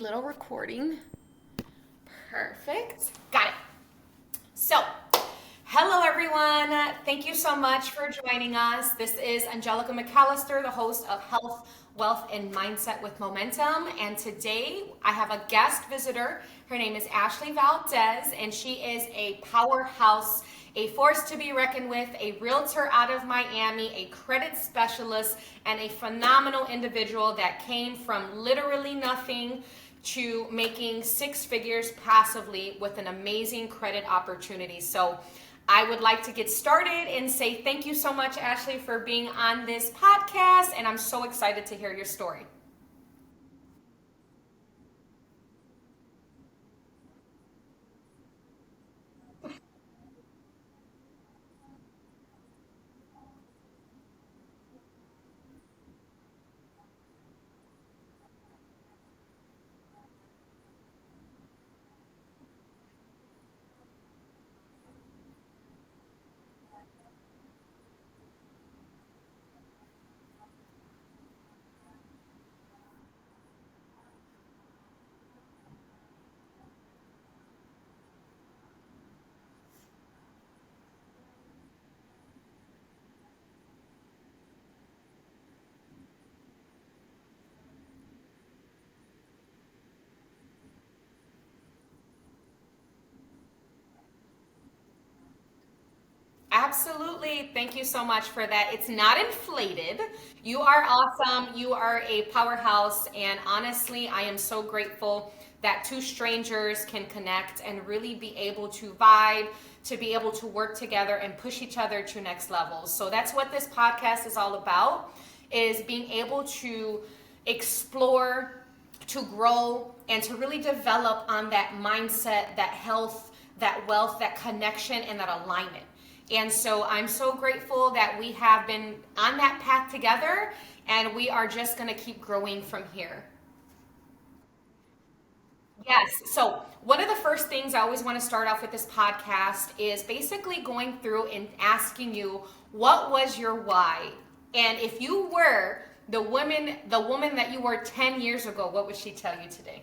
Little recording. Perfect. Got it. So, hello everyone. Thank you so much for joining us. This is Angelica McCallister, the host of Health, Wealth, and Mindset with Momentum. And today I have a guest visitor. Her name is Ashley Valdez, and she is a powerhouse, a force to be reckoned with, a realtor out of Miami, a credit specialist, and a phenomenal individual that came from literally nothing to making six figures passively with an amazing credit opportunity. So I would like to get started and say thank you so much, Ashley, for being on this podcast. And I'm so excited to hear your story. Absolutely. Thank you so much for that. It's not inflated. You are awesome. You are a powerhouse. And honestly, I am so grateful that two strangers can connect and really be able to vibe, to be able to work together and push each other to next levels. So that's what this podcast is all about, is being able to explore, to grow, and to really develop on that mindset, that health, that wealth, that connection, and that alignment. And so I'm so grateful that we have been on that path together, and we are just going to keep growing from here. Yes. So, one of the first things I always want to start off with this podcast is basically going through and asking you, what was your why? And if you were the woman that you were 10 years ago, what would she tell you today?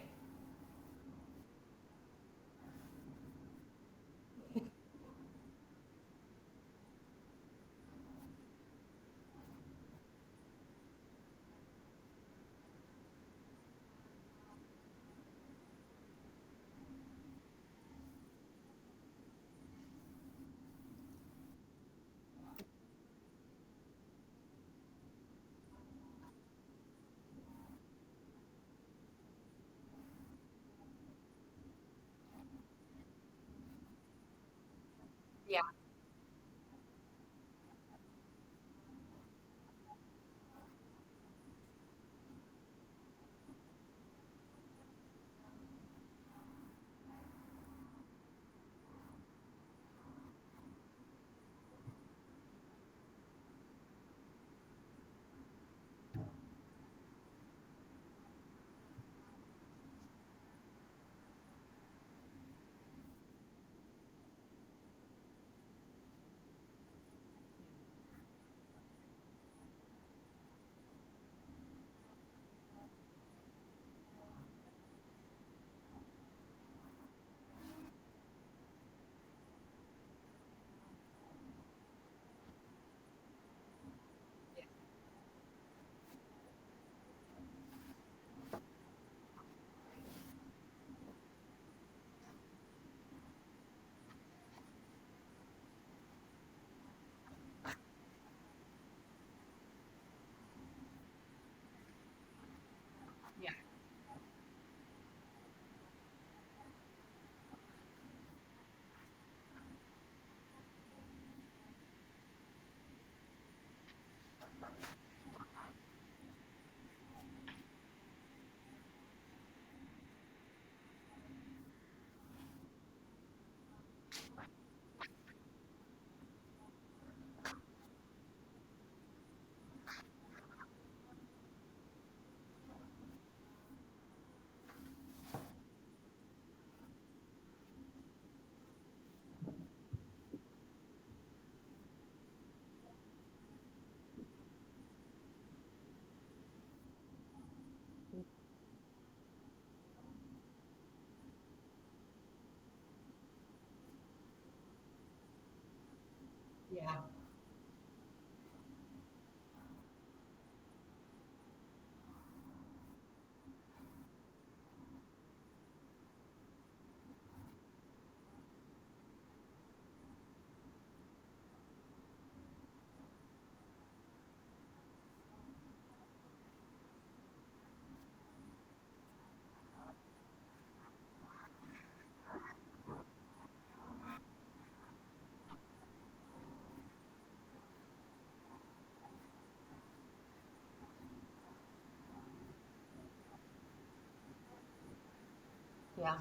Yeah.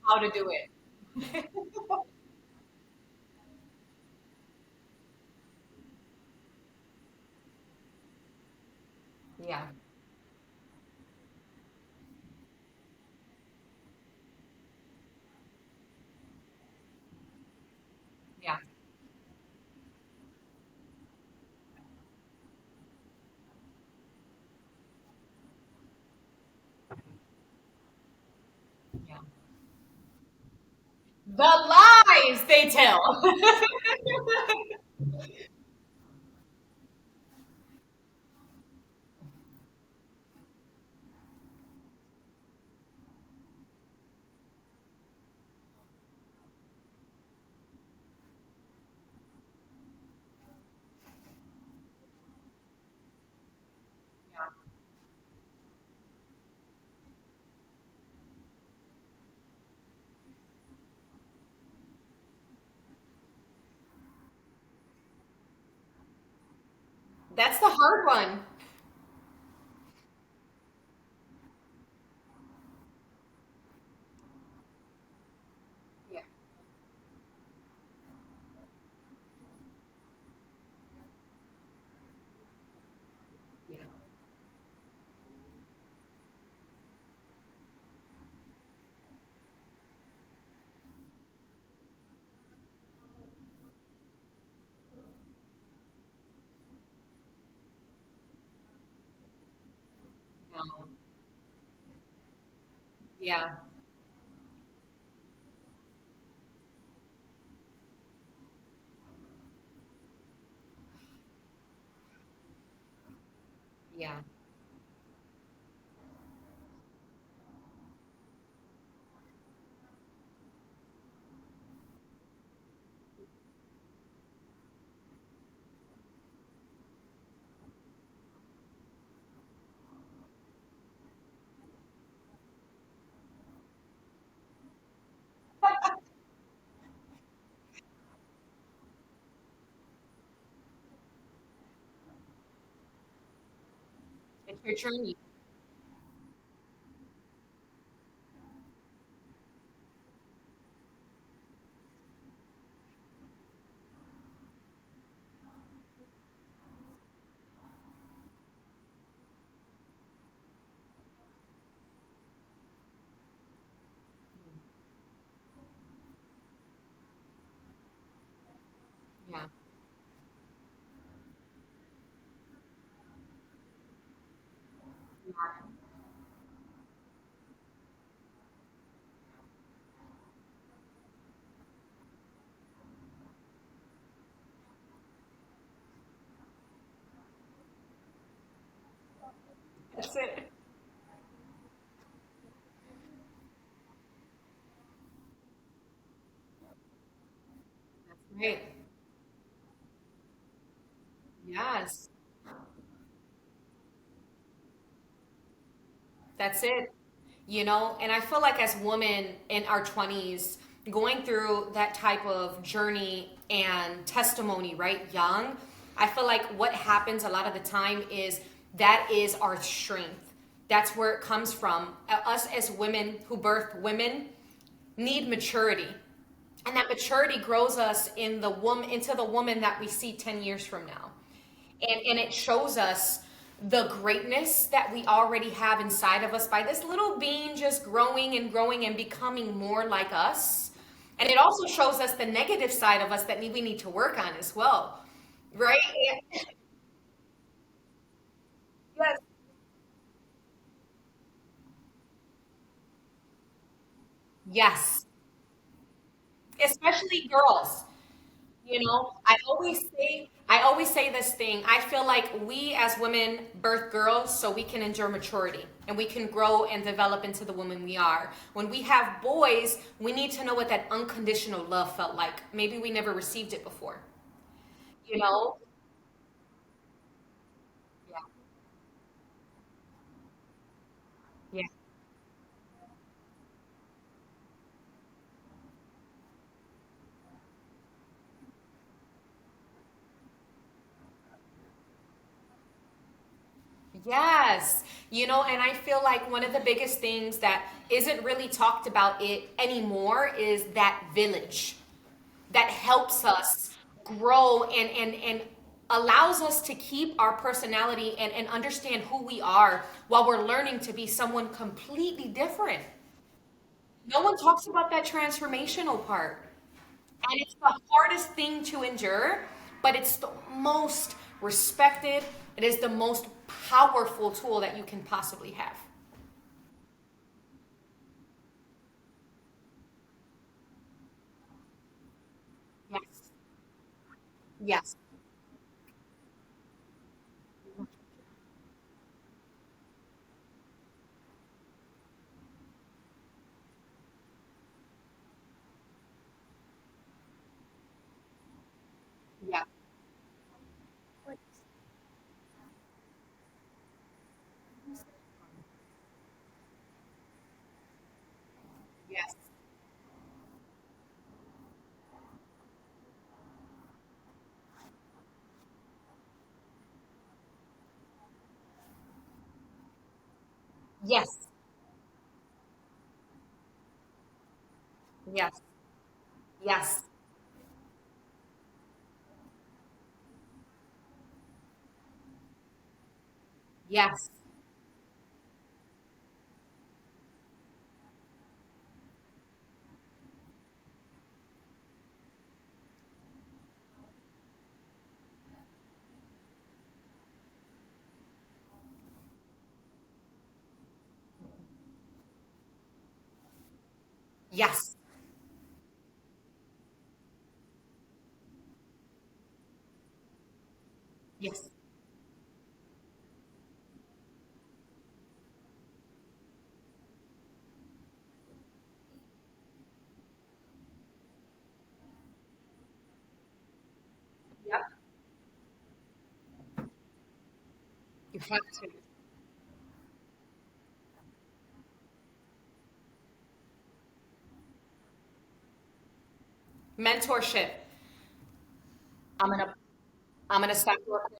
How to do it. Yeah. Yeah. Yeah. The lies they tell. That's the hard one. Yeah. Yeah. No. Yeah. Yeah. It's your journey. Yeah. Yeah. That's it. That's right. Yes. That's it. And I feel like as women in our 20s, going through that type of journey and testimony, right, young, I feel like what happens a lot of the time is that is our strength. That's where it comes from. Us as women who birth women need maturity. And that maturity grows us into the woman that we see 10 years from now. And it shows us the greatness that we already have inside of us by this little being just growing and growing and becoming more like us. And it also shows us the negative side of us that we need to work on as well. Right? Yes. Yes. Especially girls. I always say this thing. I feel like we as women birth girls so we can endure maturity and we can grow and develop into the woman we are. When we have boys, we need to know what that unconditional love felt like. Maybe we never received it before. You know? Yeah. Yeah. Yes. And I feel like one of the biggest things that isn't really talked about it anymore is that village that helps us grow and allows us to keep our personality and understand who we are while we're learning to be someone completely different. No one talks about that transformational part. And it's the hardest thing to endure, but it's the most respected. It is the most powerful tool that you can possibly have. Yes. Yes. Yeah. Yes. Yes. Yes. Yes. Yes. Yes. Yes. Yep. You have to. Mentorship. I'm gonna I'm gonna stop.